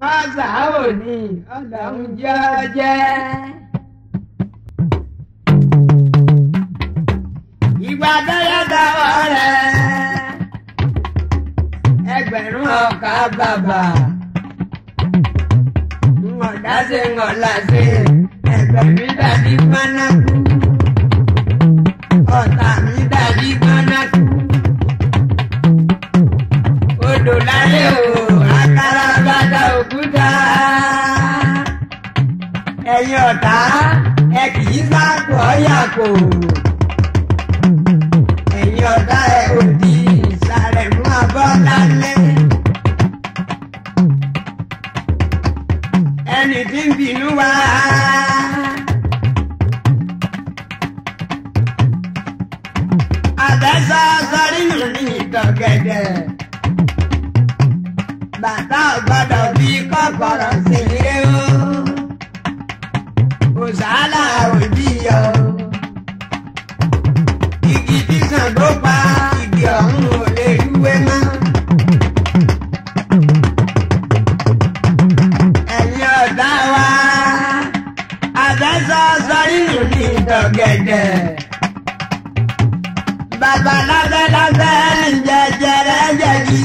Ọ̀sà òní ọlọ́run jẹ́jẹ́. Ìgbà dáyàtọ̀ rẹ̀ ẹgbẹ̀rún ọkà bàbà. Ngọ̀dá ṣe ngọ̀lá ṣe ẹgbẹ̀ mi dàbí pánákú. Ọ̀tá mi dàbí pánákú. Odò lálẹ́ o, àkàrà bàtà òkúta. Ẹ̀yin ọ̀tá ẹ kì í sáàpọ̀ ọ̀yàpò. Ẹ̀yin ọ̀tá ẹ ò di ìsàlẹ̀ mú abọ́ lálẹ́. Ẹni tí ń bínú wá. Àbẹ́sọ̀ sọrí nù ní ìtọ̀gẹ̀dẹ̀. Bàtà gbọ́dọ̀ fi kọ́kọ́rọ́ sílé o. Òṣàlà òbí yọ. Igi tí Ṣàngó pa igi ọ̀hún ò lè rúwé mọ́. Ẹ̀yin ọ̀tá wa, àbẹ́sọ̀ sọrí nù ní ìtọ̀gẹ̀dẹ̀. Bàbá lábẹ́lábẹ́ ń jẹjẹrẹ jẹ̀bi.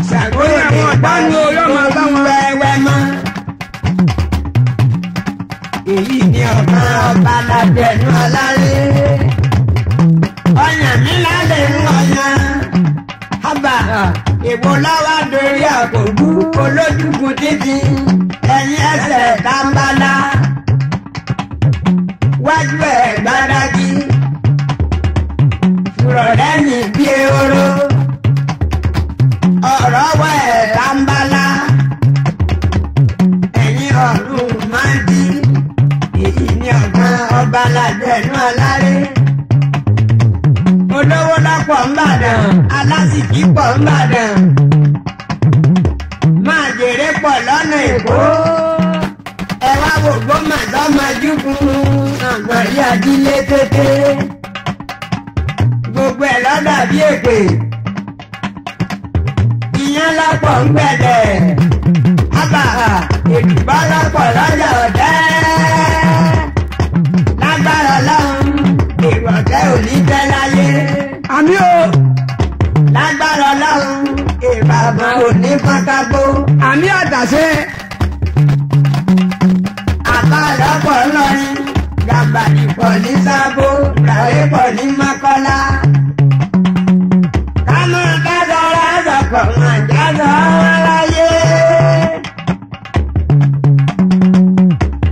Ṣàngó lè pàmì lórí wẹ́wẹ́ mọ́. Èyí ni ọ̀gá ọba lábẹ́nu aláré. Ọyàn mi lálẹ́ ń ọyàn. Hábà èwo lọ́wọ́ dorí àkókò olójúkú títí. Ẹ̀yin ẹsẹ̀ tábàlá. Wájú ẹ̀ gbádágí. Fúrọ̀lẹ́yìn bí ehoro. Ọ̀rọ̀ wọ ẹ̀ tábàlá. Ẹ̀yin ọ̀run máa ń di. Èyí ni ọ̀gá ọba lábẹ́nu aláré. Olówó lọ́pọ̀ ń bàdàn, alásìkí pọ̀ ń bàdàn. Máa jèrè pọ̀ lọ́nà Èkó. Ẹ wá wò gbọ́mọ̀tọ́ máa júkun àgbọ̀nrí adílé tètè. Gbogbo ẹ̀ lọ́dà bí èpè. Ìyẹn lọ́pọ̀ ń gbẹ̀dẹ̀. Ábà èdùbọ́ lọ́pọ̀ lọ́jà ọ̀dẹ́. Lágbára Ọlọ́run, èrò ọ̀tẹ́ ò ní tẹ́ láyé. Àmì o. Lágbára Ọlọ́run, èrò àmọ́ ò ní fọ́nkágbó. Àmì àtàṣe. Àbá lọ́pọ̀ ńlọrin, Gàmbàrí pọ̀ ní Sábó, Ràwé pọ̀ ní Mọ́kọ́lá. Kámọ́ kásọ̀rọ̀ àzọ̀kọ̀ máa jásọ̀ láyé.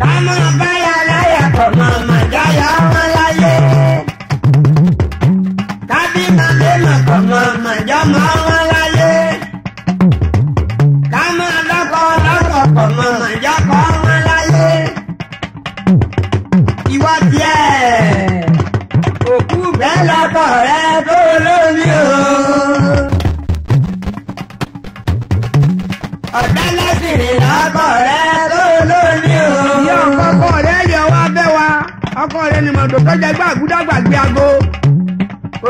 Kámọ́ báyà láyà kọ̀ máa jáyà wọn láyé. Kábímọ̀ lẹ́mọ̀ kọ̀ máa jọmọ́ wọn láyé. Kámọ́ lọ́kọ̀ lọ́kọ̀ kọ̀ máa jọkọ̀ wọn láyé. Ìwọ tiẹ̀ òkú bẹ́ẹ̀ lọ́kọ̀ rẹ tó lórí o. Ọ̀dá lẹ́sìrì lọ́kọ̀ rẹ tó lórí o. Ìyá ọkọ rẹ̀ yẹ wá bẹ́ wa. Ọkọ rẹ̀ ni mọ̀tò tó jẹ gbàgbúdàgbàgbé aago.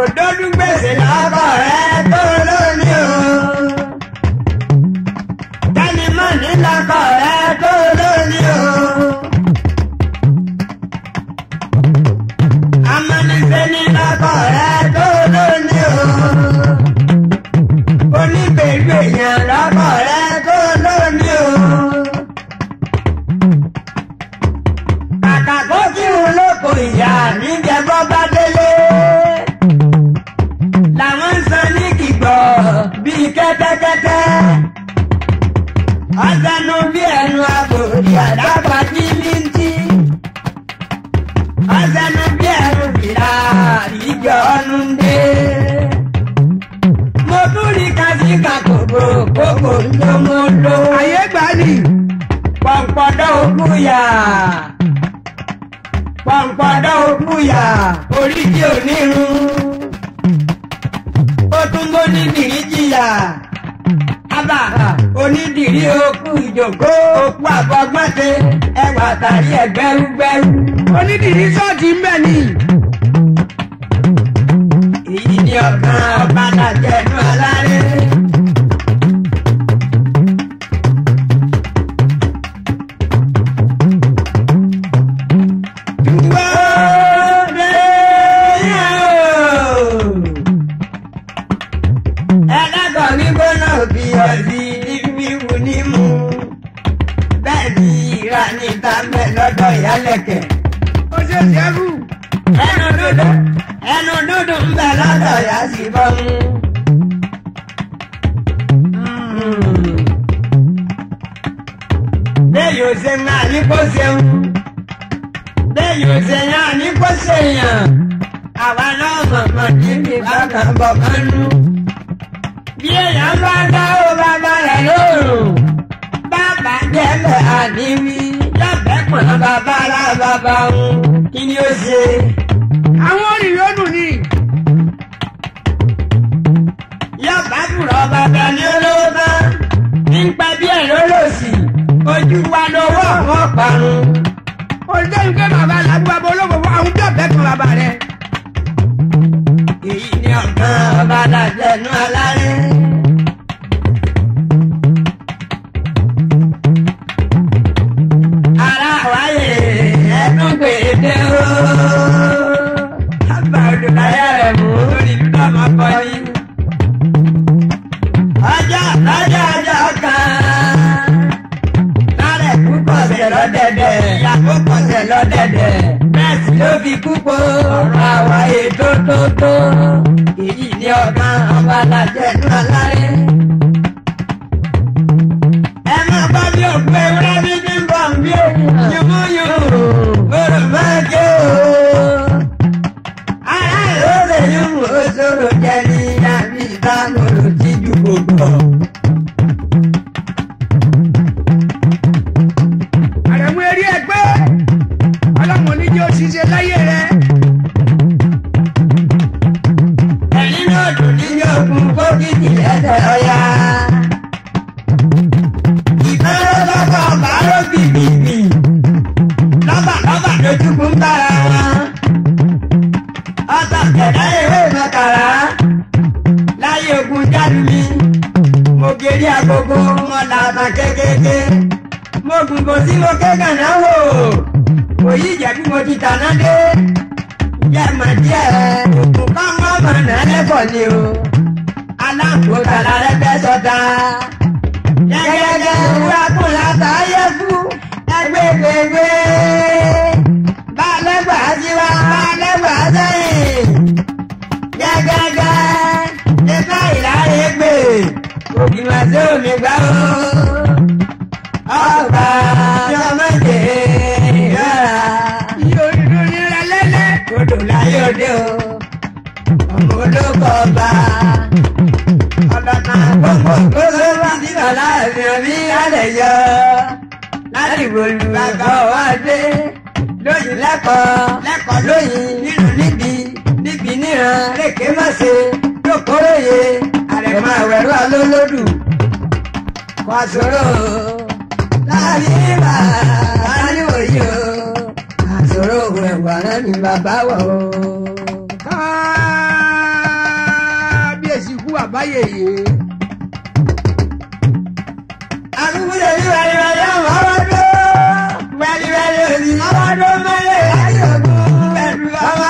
Òdòdó gbèsè lọ́kọ̀ rẹ tó lórí o. Tẹ́nimọ̀ ní lọ́kọ̀ rẹ tó lórí o. Amọ̀nìṣẹ́ ní lọ́kọ̀ rẹ tó lórí o. Oníbèrè èèyàn lọ́kọ̀ rẹ tó lórí o. Kàkà kó kí n lóko ìyá níjẹ bọ́ bá délé. Làwọn ń san ní kìgbọ̀ bíi kẹ́tẹ́kẹ́tẹ́. Ọ̀sẹ̀nu bí ẹnu àbòrí àdápa tí ní ti. Ọ̀sẹ̀nu bí ẹnu fìlà ìjọ ọ̀nù ń dé. Mo tún rí kásíkà kòkò ń tó mo lò. Àyè gbà ní. Pọ̀npọ̀dọ̀ òkúyà. Pọ̀npọ̀dọ̀ òkúyà. Oríjì onírun. Ó tún bó nídìrí jìyà. Ábà onídìrí okú ìjòkó okú àbọ̀gbọ́nṣe ẹwà tàrí ẹgbẹ́rúgbẹ́rú. Onídìrí ṣọ́ọ̀tì ń bẹ̀ ni. Èyí ni ọ̀gá ọba lájẹ̀nú aláré. lẹ̀kẹ̀. ó ṣe ṣẹ́rù. ẹnu dúdú ń bẹ lọ́dọ̀ yá sí bọ́mú. bẹ́ẹ̀ yóò ṣe ń ní kó ṣeun. bẹ́ẹ̀ yóò ṣe yàn ní kó ṣèyàn. àwa náà mọ̀mọ́ níbi bákan bọ̀ mọ́nú. bí èèyàn bá dáwọ́ bàbá rẹ̀ lóòrùn. bàbá jẹ́lẹ̀ àníwí. yọ̀bẹ̀ pọ̀n bàbá rà bàbá òun. kí ni ó ṣe? àwọn olùyọ́nù ni. yọ̀bá kùrọ̀ bàbá ní olówó tán. nípa bí ẹ̀ lólòsì. ojú wa lówó àwọn parun. olùdó ìgbé bàbá làbúgbàbọ̀ olóko fún àwọn bí ọ̀bẹ kan bàbá rẹ̀. èyí ni ọ̀kan ọba dàjẹ́nu alárẹ̀. ara wáyé ẹnu gbèdé o. àgbà olùdarí rẹ̀ mú lórí ìlú náà máa kọ́ yín. ọjọ́ kan. lálẹ́ púpọ̀ sẹ̀ lọ́dẹ̀dẹ̀. ìyàwó pọ̀ sẹ̀ lọ́dẹ̀dẹ̀. bẹ́ẹ̀ sì ló fi púpọ̀. ọ̀rọ̀ àwáyé tó. èyí ni ọ̀kan ọba dàjẹ́nu alárẹ̀. ẹ máa bá bí òkú ewúrẹ́ bí ní bọ̀ ń bí yùmúyùmú gbòòrò máa jẹ́ o. ara ìrọ̀lẹ́ yùmú oṣooṣo jẹ́ ní àbí ìbámọ̀lù tí ju gbogbo. àrẹ̀mú eré ẹgbẹ́ ọlọ́mọ oníjẹ́ òṣìṣẹ́ láyé rẹ̀. ẹ̀yin náà dùn ní yọ̀ọ̀kùn kókìtì lẹ́sẹ̀ ọ̀yà. lọ́kọ̀ bàárọ̀ bìbìbì lọ́bà lójúkú ń bára wọn. ọ̀tọ̀ kẹ̀dá ìwé mẹ́kàrá láyé ogun jádùmí. mo gèrí agogo wọn làtà kékeré. mo gùn kò sí mo kékàn náà wò. òyì ìjẹ̀bú mo ti tàná dé. jẹ́ mọ̀ díẹ̀ òkun kọ́ mọ́ mọ̀ náà lẹ́kọ̀ọ́ ni o. aláǹkó tàlà rẹ fẹ́ sọ́ta. Gẹ́gẹ́ wúra kún látàáyé fún ẹgbẹ́ gbègbè. Bá lẹ́gbà sí wa, bá lẹ́gbà sẹ́yìn. Gẹ́gẹ́ nípa ìláyé gbè. Òbímọ sí omi gbá o. Ọgbà ọmọdé yọra. ìyòrìdò nira lẹ́lẹ́. Odò láyé òde o. Ọmọ olóko ọba. Ọlọ́nà gbogbo wá sí ọ̀la ẹ̀mí mi lálẹ́ yọ. Láti wòlú àgọ́ wa dé. Lóyìn lẹ́kọ̀ọ́ lóyìn nínú níbi níran lékè má ṣe lókòróye. Àrẹ̀mọ àwẹ̀rọ alólódù. Wà sọ̀rọ̀ láàrin ìbá aníwòye o. Àsọ̀rọ̀ ẹ̀wà náà ni bàbá wọ̀ o. Àbáyé yìí. Àgùnbùdè ní wẹ̀lìwẹ̀lì ọmọ ọwọ́dó. Wẹ̀lìwẹ̀lì òsì ọwọ́dó mọ́lẹ̀ láyé ògùn pẹ̀lú ọmọ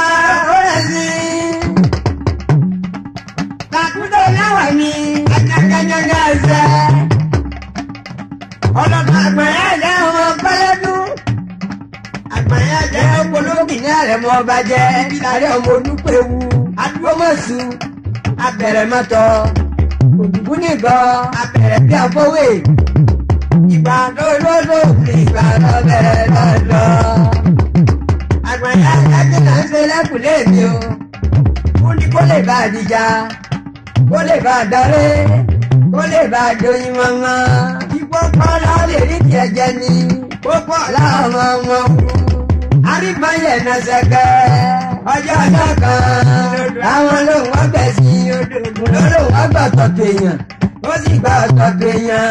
òrẹ̀sì. Kàkúndé náwà ní ajágájágá ẹsẹ̀. Ọlọ́dún àgbẹ̀yà jẹ́ ọmọ pẹ́lẹ́dún. Àgbẹ̀yà jẹ́ ọpọlọ́gì ní àrẹ̀mọ ọba jẹ́. Ìlàrẹ̀ ọmọ olúpẹ̀wù. Adúgbòmọ̀sù. Abẹ̀rẹ̀ mọ́tọ̀, òdùkú nìkan, abẹ̀rẹ̀ bí afọ́wé. Ìgbà lólódò ìgbà lọ́bẹ̀rẹ̀ lọ́dọ̀. Àgbẹ̀yà ìdájọ́ náà ń ṣe lẹ́kùnlé mi o. Ó ní kó lè bá àdìjà, kó lè bá àdọ́ré, kó lè bá àjọyìn mọ́mọ́. Ìpọ́pọ́ náà lè rí tiẹ̀ jẹ ni, pọ́pọ́ láwọn ọmọ kú. Arígbáyẹ̀ náà ṣẹ̀kẹ́. Ọjọ́ kan àwọn lòun wọ́n bẹ̀ sí odògùn lọ́lọ́wọ́ gbà tọ̀tọ̀ èèyàn ó sì gbà tọ̀tọ̀ èèyàn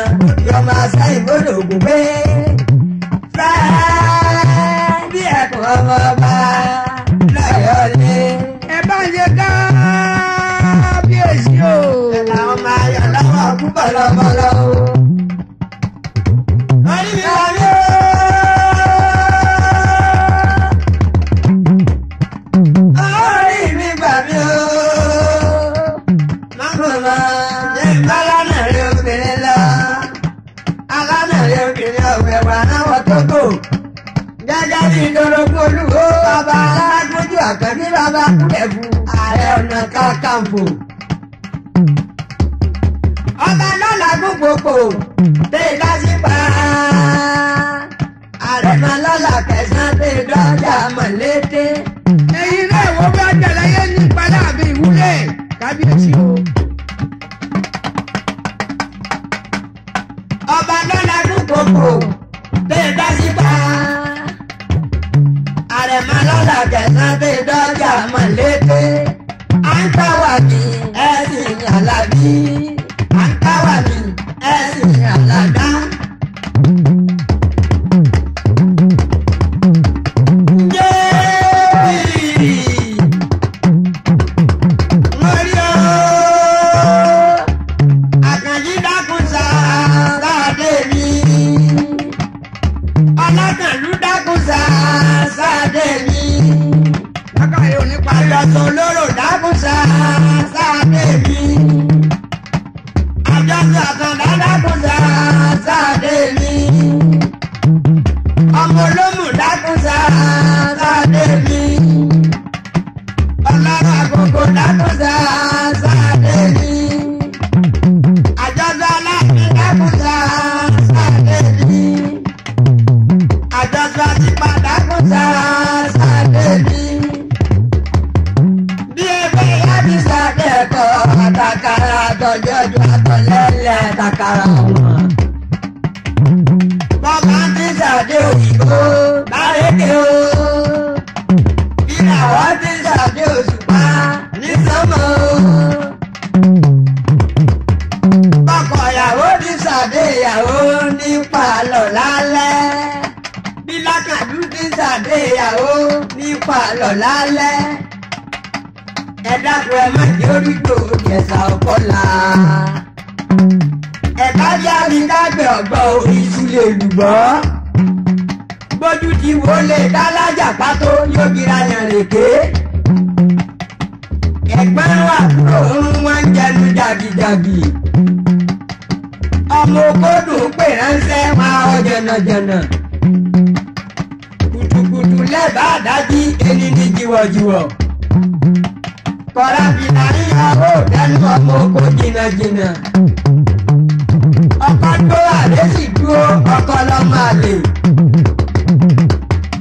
yọmọ asáyìn gbọ́dọ̀ ògùn pé fẹ́ẹ́ bí ẹ̀kọ́ ọmọ ọba lọ́yọ̀ lé. Ẹ bá ń ṣe káábíyèsí o. Àwọn máa yọ lọ́wọ́ púpọ̀ lọ́mọlọ́ o. Orí mi wà ní o. Mágàjí Ìdòrògún Olúwo bàbá Alágúnjú Àkànbí bàbá Kúdẹ̀bù Ààrẹ Ọ̀nà Kakanfò. Ọba lọ́la gbogbogbò tẹ́ ìdásípa. Àrẹ̀mọ lọ́la kẹsàn-án tẹ́ ìdọ́jà mọ̀lété. Ẹ̀yin náà wo bí àjàláyé ní padà àbí ìwúlẹ̀ kábíyèsí o. Ọba lọ́la gbogbogbò tẹ́ ìdásípa. Àrẹ̀mọ lọ́la kẹsàn-án tẹ́ ìdọ́jà mọ̀lété. À ń káwà ní ẹ̀sìn Àlàbí. À ń káwà ní ẹ̀sìn Àlàdá. Olóró dákúnṣá sáadé mi. Àjọṣe àtàndá dákúnṣá sáadé mi. Ọmọ olómù dákúnṣá sáadé mi. Ọlọ́run àkókò dákúnṣá sáadé mi. Àjọṣe aláàfin dákúnṣá sáadé mi. Àjọṣe àtìpá dákúnṣá sáadé mi. Àtàkàrà àtọ̀jọ́jú àtọ̀lẹ́lẹ̀ àtàkàrà wọn. Bọ́bá ti ṣàdé òyìnbó bárẹ́kẹ́ o. Ìràwọ̀ ti ṣàdé òṣùpá ní sánmọ̀ o. Bọ́kọ ìyàwó ti ṣàdé ìyàwó ní pàlọ́ lálẹ́. Bí lákàdú ti ṣàdé ìyàwó ní pàlọ́ lálẹ́. Ẹ dákun ẹ má jẹ́ orígbò ìjẹ̀ṣà ọ̀kọ́lá. Ẹ̀ka jáde dágbẹ̀ ọ̀gbọ́ iṣu lè lùbọ́. Gbójú ti wo lè dálájà pátó yóò gira yàn lèké. Ẹ̀gbọ́n wà kúrò ń wọ́n ń jẹnu jàgìjàgì. Ọmọ okòdù pè ránṣẹ́ máa ọ jẹ̀nàjẹ̀nà. Kùtùkùtù lẹ́bàá dájí ẹni ní jíwọ̀jíwọ̀. Kọ́lá bìnnà níyàwó dánú ọmọ oko jìnnàjìnnà. Ọkọ tó àlè sì dúró ọkọ lọ́mọ àlè.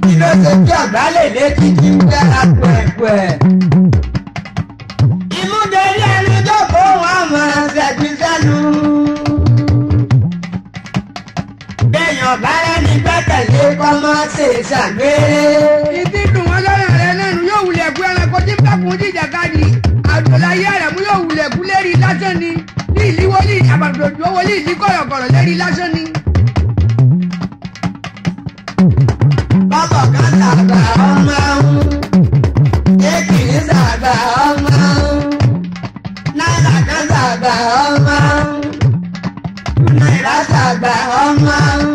Kí ló ṣe tí ọ̀gá lè létí tí ń fẹ́ apẹ̀pẹ̀? Ìmúdérí ẹni jókòó wọn mọ̀ ṣẹ̀gbí sẹ́nu. Béèyàn bá rẹ́ni gbẹ́kẹ̀lé kọ́ mọ́ ṣe ṣàgbére. Ìdí dùn wọn lọ́rọ̀ rẹ̀ lẹ́nu yóò wulẹ̀ kú ẹranko tí ń bá kun jíjà káàdì. Àjòláyé rẹ̀ mú yóò wulẹ̀ kú lérí lásán ni. Ní ìlíwọ́ ní àbàdòdò wọlé ìlí kọ̀rọ̀kọ̀rọ̀ lérí lásán ni. Bọ́bọ̀ kan sàgbà ọmọ ọ̀hún. Èkìní sàgbà ọmọ ọ̀hún. Náírà kan sàgbà ọmọ ọ̀hún. Náírà sàgbà ọmọ ọ̀hún.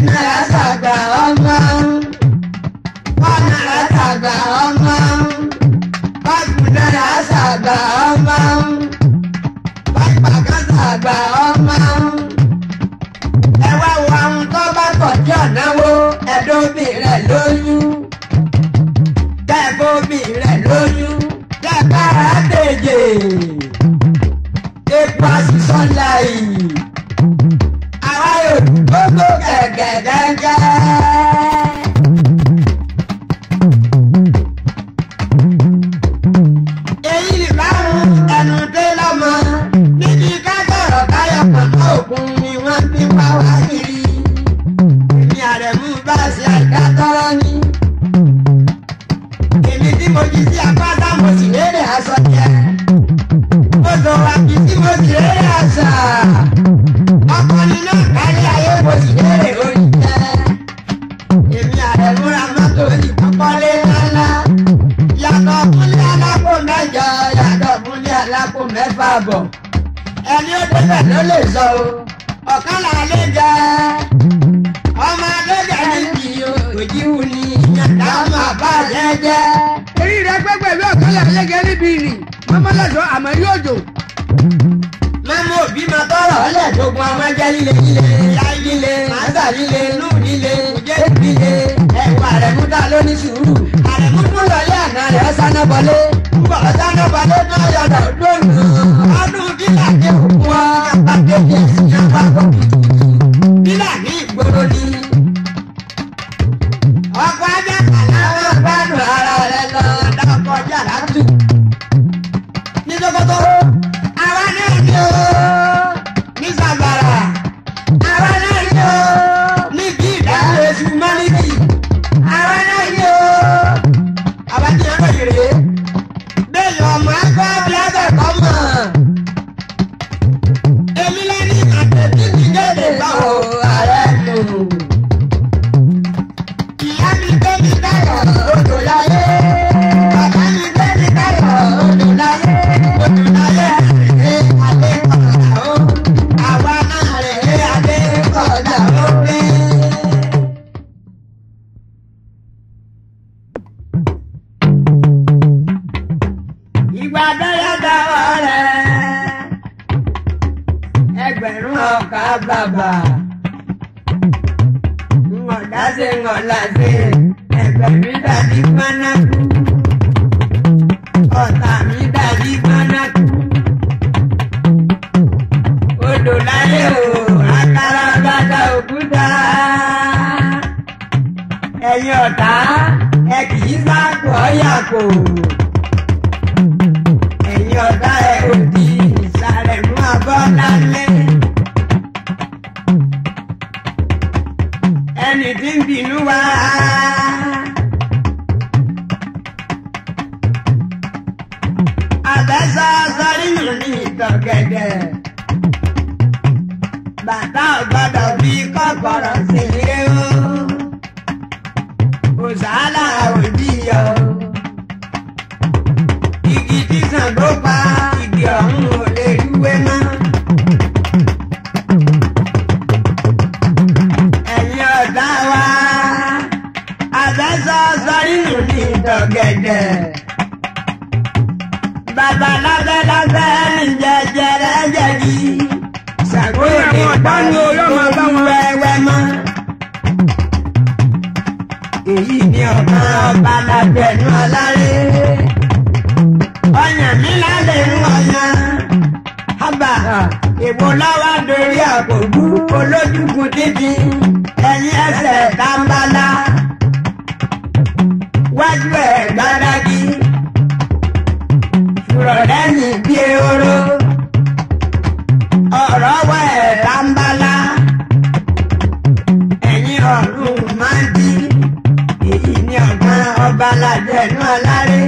Náírà sàgbà ọmọ ọ̀hún. Náírà sàgbà ọmọ ọ̀hún. Náírà sàgbà ọmọ ọ̀hún. Bàbá kan sàgbà ọmọ ọ̀hún. Ẹ wá wo àwọn tó bá kọjú ọ̀náwó ẹ̀dọ́bì rẹ̀ lóyún. Kẹ́ẹ̀bọ́bì rẹ̀ lóyún. Kẹ́ẹ̀kára tèjè. Epo àṣìṣọ́ láì. Àwa yóò gbogbo kẹ̀kẹ́ gẹ́gẹ́. Èyí ni báwọn ẹnu dé lọ́mọ. Níbi ká sọ̀rọ̀ káyọ̀ pẹ̀lú òkun ni wọ́n ti wá wá kiri. Èmi Àrẹ̀mú bá ṣe àìká tọ́rọ́ ní. Èmi tí mo jí sí apáta mo sì lérè aṣọ jẹ. Mo sọ àbí tí mo sì lérè àṣà. Ọkùnrin náà kárí ayé mo sì lérè orí jẹ. Èmi Àrẹ̀mú ra mọ́tò ìkọ́kọ́lé ńlá. Yàtọ̀ fúnlé alápò mẹ́jọ, yàtọ̀ fúnlé alápò mẹ́fà bọ̀. Ẹni ó débẹ̀ ló lè sọ o. Ọ̀kan là lè jẹ. Ọmọ adójà ní kì í òjìwù ni ìyàtọ̀ ọmọ àbá jẹ́jẹ́. Èrí rẹ̀ pẹ́pẹ́ bí ọ̀kan là lẹ́gẹ̀ẹ́ níbi ìrìn. Mọ́mọ́lọ́sọ àmọ́ yóò jò. Mẹ́mú òbí máa tọrọ ọlẹ̀ gbogbo ọmọ jẹ́ líle líle. Ìyá líle, màásà líle, nù líle, òjé bí líle ẹ̀wọ̀n àrẹ̀mú dá lóní sùúrù àrẹ̀mú tún lọlé àná rẹ̀ ọ̀sáná bọlé ńbọ̀ ọ̀sáná bọlé náà yọ̀dọ̀ lónìí ọdún bílà ní òkú wọn yàgbá kéde ẹ̀sìn yàgbá kọ̀ọ̀kì bílà ní ìgboro ní. ọkọ̀ ajá kàlá wọn gbádùn ara rẹ̀ lọ dákọ̀ yàrá tù ní Sókótó àwa náà ní o ní Sàgbàrà àwa náà ní o níbi ìdáhùn èṣù Málíkì àwa náà ní o àwa tí wọn lọ yèrè bẹ́ẹ̀ ọmọ akọ bí akẹ́kọ̀ọ́ mọ̀ èmi lẹ́ni àtẹ̀tí ti kéde báwo ààrẹ nù. ìyá mi gbé mi dáyọ̀ odò láyé bàbá mi gbé mi dáyọ̀ odò láyé odò láyé rèé adé kọ̀ọ̀dà ó àwa náà rèé adé kọ̀ọ̀dà ó gbé. ìgbà bẹ́rẹ̀ dáwọ́ rẹ̀ ẹgbẹ̀rún ọkà bàbà ńọ̀dáṣe ńọ̀láṣe ẹgbẹ̀rún dàbí pánákú ọ̀tá mi dàbí pánákú odò láyé o àkàrà bàtà òkúta ẹ̀yin ọ̀tá ẹ kì í sáàkó ọ̀yàkó ẹ̀yin ọ̀tá ẹ ò di ìsàlẹ̀ mú abọ́ lálẹ́. ẹni tí ń bínú wá. àbẹ́sọ̀ sọ́rí nù ní ìtọ̀gẹ̀dẹ̀. bàtà ọ̀gbọ́dọ̀ fi kọ́kọ́rọ́ sí ilé o. òṣàlà òbí yọ. igi tí Ṣàngó pa igi ọ̀hún ò lè rúwé mọ́. ẹ̀yin ọ̀tá wa àbẹ́sọ̀ sọ́rí nù ní ìtọ̀gẹ̀dẹ̀. bàbá lábẹ́lábẹ́ ń jẹjẹrẹ jẹ̀bi. Ṣàngó ní ìdáni wẹ́wẹ́ mọ́. èyí ni ọ̀kan ọba lábẹ́nu aláré. ọyàn mi lálẹ́ ń ọyàn. hábà èwo lọ́wọ́ dorí àpòbú olójúkun títí. ẹ̀yìn ẹsẹ̀ tábàlà. wájú ẹ̀ gbádágí. fùrọ̀ lẹ́yìn bí ehoro. ọ̀rọ̀ wẹ̀ tábàlà. ẹ̀yìn ọ̀run máa ń di. èyí ni ọ̀kan ọba lábẹ́nu aláré.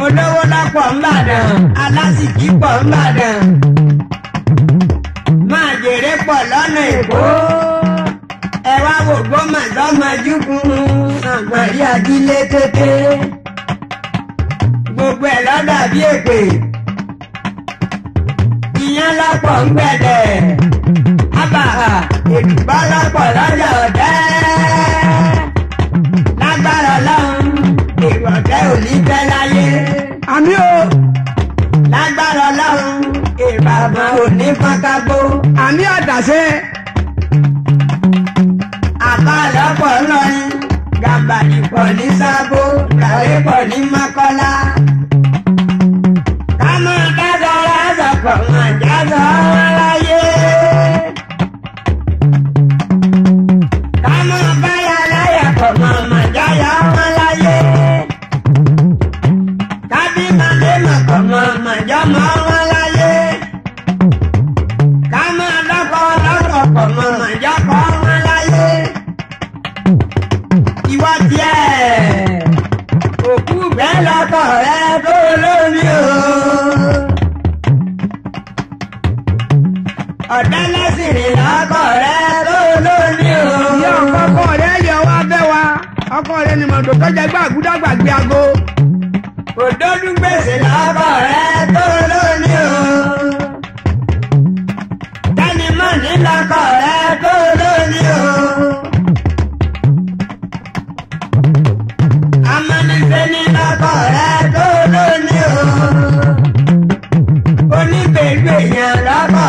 olówó lọ́pọ̀ ńbàdàn alásìkí pọ̀ ńbàdàn máa jèrè pọ̀ lọ́nà Èkó ẹ wá wò gbọ́mọ̀dọ́ májúkun àgbọ̀nrí àdílé tètè gbogbo ẹ̀ lọ́dà bí èpè ìyẹn lọ́pọ̀ ńgbẹ̀dẹ̀ ábàhà ètùbọ́ lọ́pọ̀ lọ́jà ọ̀dẹ́ lágbára Ọlọ́run ìrọ̀tẹ́ ò ní tẹ́ láyé. àmì o. lágbára Ọlọ́run ìbàmọ́ ò ní fọ́nkágbó. àmì àdàṣe. àbálọ́ pọ̀ ńlọrin gàmbàdì pọ̀ ní sábó ràwé pọ̀ ní mọ́kọ́lá. kámọ́ dájọ́ra sọ̀pọ̀ wọn jáde ọ̀rọ̀ láyé. kámọ́ báyà láyà pọ̀ mọ́ mọ́ jáyà wọn láyé. kábí màdé mọ̀kọ́ mọ́ mọ́ jọmọ́ wọn láyé. kámọ́ lọ́kọ̀ lọ́kọ̀ pọ̀ mọ́ mọ́ jọkọ̀ wọn láyé. ìwọ tiẹ̀ òkú bẹ́ẹ̀ lọ́kọ̀ rẹ tó lómi o. ọ̀dẹ́lẹ́sìrì lọ́kọ̀ rẹ tó lómi o. ìyá ọkọ rẹ yọ wá bẹ́ wa ọkọ rẹ ni mọ̀tò tọ́jà gbà gbúdàgbàgbé aago. òdòdúgbèsè lọ́kọ̀ rẹ tó lómi o. tẹnimọ́ ní lọ́kọ̀ rẹ tó lómi o. amọ́nisẹ́ ní lọ́kọ̀ rẹ tó lómi o. onígbègbè yẹn lọ́kọ̀